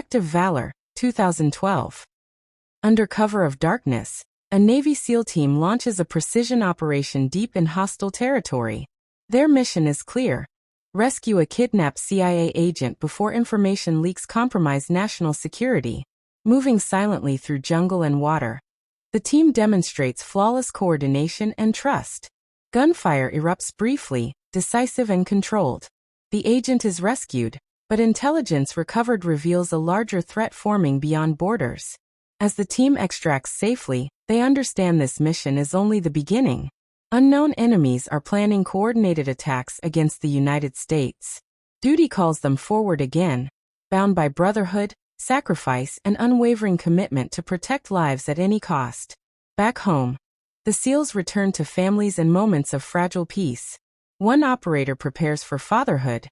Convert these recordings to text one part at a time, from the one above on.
Active Valor, 2012. Under cover of darkness, a Navy SEAL team launches a precision operation deep in hostile territory. Their mission is clear: rescue a kidnapped CIA agent before information leaks compromise national security. Moving silently through jungle and water, the team demonstrates flawless coordination and trust. Gunfire erupts briefly, decisive and controlled. The agent is rescued, but intelligence recovered reveals a larger threat forming beyond borders. As the team extracts safely, they understand this mission is only the beginning. Unknown enemies are planning coordinated attacks against the United States. Duty calls them forward again, bound by brotherhood, sacrifice, and unwavering commitment to protect lives at any cost. Back home, the SEALs return to families and moments of fragile peace. One operator prepares for fatherhood,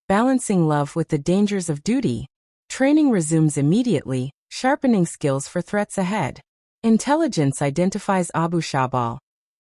balancing love with the dangers of duty. Training resumes immediately, sharpening skills for threats ahead. Intelligence identifies Abu Shabal,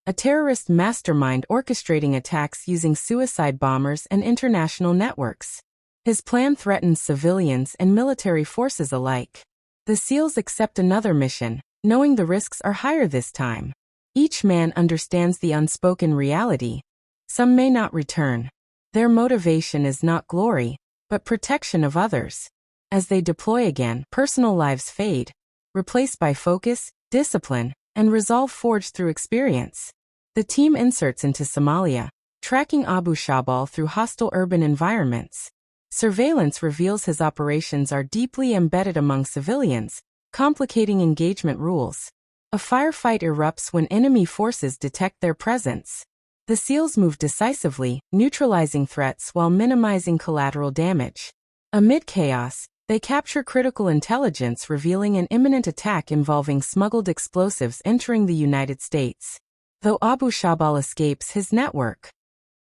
a terrorist mastermind orchestrating attacks using suicide bombers and international networks. His plan threatens civilians and military forces alike. The SEALs accept another mission, knowing the risks are higher this time. Each man understands the unspoken reality: some may not return. Their motivation is not glory, but protection of others. As they deploy again, personal lives fade, replaced by focus, discipline, and resolve forged through experience. The team inserts into Somalia, tracking Abu Shabal through hostile urban environments. Surveillance reveals his operations are deeply embedded among civilians, complicating engagement rules. A firefight erupts when enemy forces detect their presence. The SEALs move decisively, neutralizing threats while minimizing collateral damage. Amid chaos, they capture critical intelligence revealing an imminent attack involving smuggled explosives entering the United States. Though Abu Shabal escapes, his network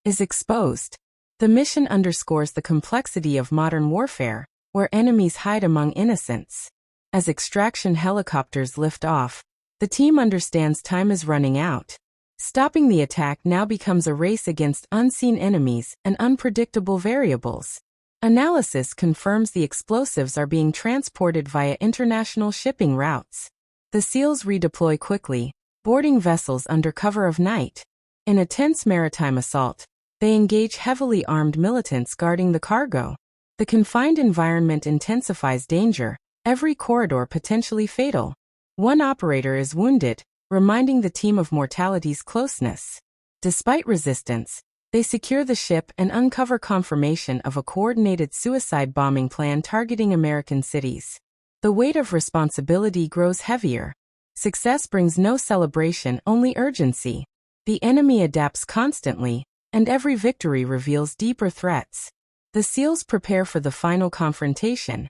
is exposed. The mission underscores the complexity of modern warfare, where enemies hide among innocents. As extraction helicopters lift off, the team understands time is running out. Stopping the attack now becomes a race against unseen enemies and unpredictable variables. Analysis confirms the explosives are being transported via international shipping routes. The SEALs redeploy quickly, boarding vessels under cover of night. In a tense maritime assault, they engage heavily armed militants guarding the cargo. The confined environment intensifies danger, every corridor potentially fatal. One operator is wounded, reminding the team of mortality's closeness. Despite resistance, they secure the ship and uncover confirmation of a coordinated suicide bombing plan targeting American cities. The weight of responsibility grows heavier. Success brings no celebration, only urgency. The enemy adapts constantly, and every victory reveals deeper threats. The SEALs prepare for the final confrontation,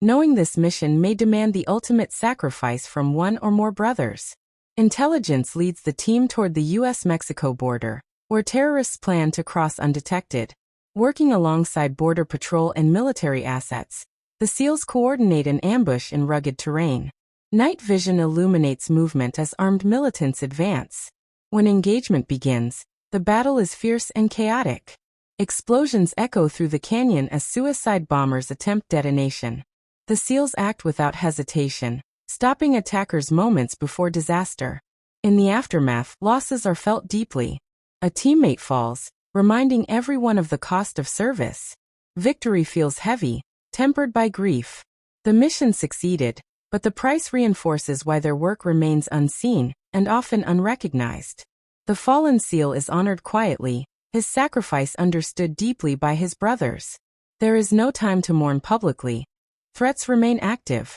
knowing this mission may demand the ultimate sacrifice from one or more brothers. Intelligence leads the team toward the U.S.-Mexico border, where terrorists plan to cross undetected. Working alongside Border Patrol and military assets, the SEALs coordinate an ambush in rugged terrain. Night vision illuminates movement as armed militants advance. When engagement begins, the battle is fierce and chaotic. Explosions echo through the canyon as suicide bombers attempt detonation. The SEALs act without hesitation, stopping attackers moments before disaster. In the aftermath, losses are felt deeply. A teammate falls, reminding everyone of the cost of service. Victory feels heavy, tempered by grief. The mission succeeded, but the price reinforces why their work remains unseen and often unrecognized. The fallen SEAL is honored quietly, his sacrifice understood deeply by his brothers. There is no time to mourn publicly. Threats remain active.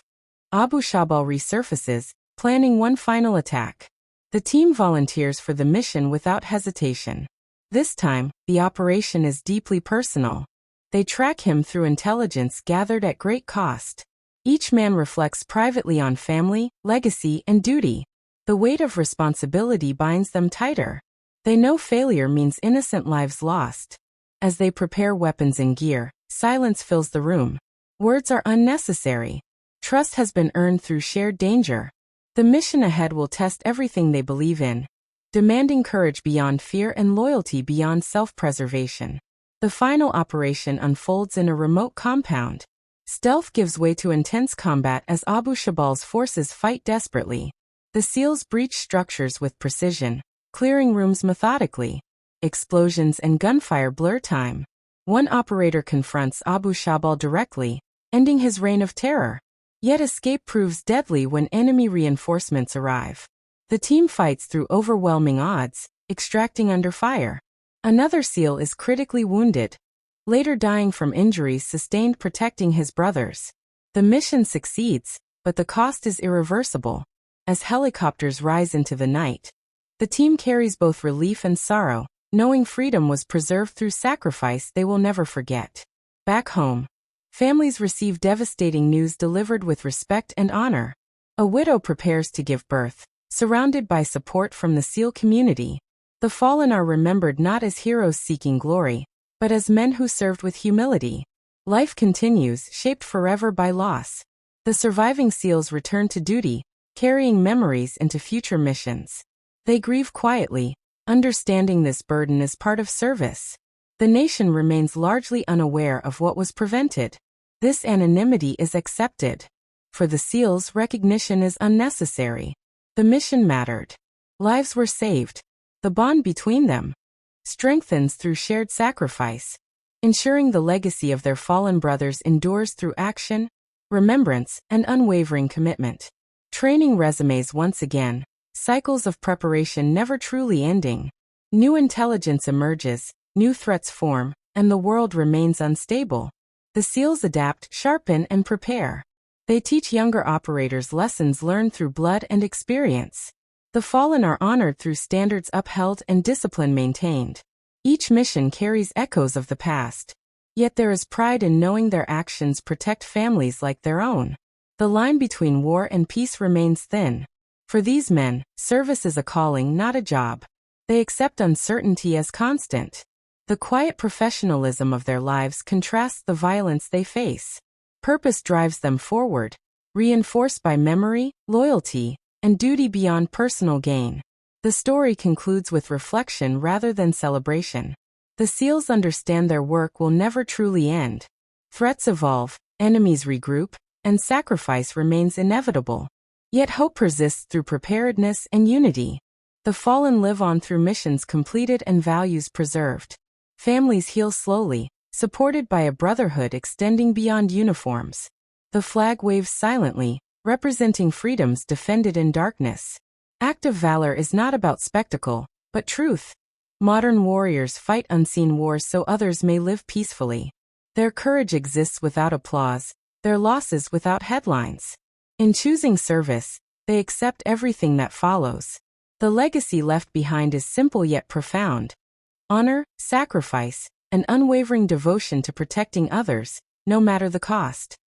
Abu Shabal resurfaces, planning one final attack. The team volunteers for the mission without hesitation. This time, the operation is deeply personal. They track him through intelligence gathered at great cost. Each man reflects privately on family, legacy, and duty. The weight of responsibility binds them tighter. They know failure means innocent lives lost. As they prepare weapons and gear, silence fills the room. Words are unnecessary. Trust has been earned through shared danger. The mission ahead will test everything they believe in, demanding courage beyond fear and loyalty beyond self-preservation. The final operation unfolds in a remote compound. Stealth gives way to intense combat as Abu Shabal's forces fight desperately. The SEALs breach structures with precision, clearing rooms methodically. Explosions and gunfire blur time. One operator confronts Abu Shabal directly, ending his reign of terror. Yet escape proves deadly when enemy reinforcements arrive. The team fights through overwhelming odds, extracting under fire. Another SEAL is critically wounded, later dying from injuries sustained protecting his brothers. The mission succeeds, but the cost is irreversible. As helicopters rise into the night, the team carries both relief and sorrow, knowing freedom was preserved through sacrifice they will never forget. Back home, families receive devastating news delivered with respect and honor. A widow prepares to give birth, surrounded by support from the SEAL community. The fallen are remembered not as heroes seeking glory, but as men who served with humility. Life continues, shaped forever by loss. The surviving SEALs return to duty, carrying memories into future missions. They grieve quietly, understanding this burden is part of service. The nation remains largely unaware of what was prevented. This anonymity is accepted. For the SEALs, recognition is unnecessary. The mission mattered. Lives were saved. The bond between them strengthens through shared sacrifice, ensuring the legacy of their fallen brothers endures through action, remembrance, and unwavering commitment. Training resumes once again, cycles of preparation never truly ending. New intelligence emerges, new threats form, and the world remains unstable. The SEALs adapt, sharpen, and prepare. They teach younger operators lessons learned through blood and experience. The fallen are honored through standards upheld and discipline maintained. Each mission carries echoes of the past. Yet there is pride in knowing their actions protect families like their own. The line between war and peace remains thin. For these men, service is a calling, not a job. They accept uncertainty as constant. The quiet professionalism of their lives contrasts the violence they face. Purpose drives them forward, reinforced by memory, loyalty, and duty beyond personal gain. The story concludes with reflection rather than celebration. The SEALs understand their work will never truly end. Threats evolve, enemies regroup, and sacrifice remains inevitable. Yet hope persists through preparedness and unity. The fallen live on through missions completed and values preserved. Families heal slowly, supported by a brotherhood extending beyond uniforms. The flag waves silently, representing freedoms defended in darkness. Active valor is not about spectacle, but truth. Modern warriors fight unseen wars so others may live peacefully. Their courage exists without applause, their losses without headlines. In choosing service, they accept everything that follows. The legacy left behind is simple yet profound. Honor, sacrifice, and unwavering devotion to protecting others, no matter the cost.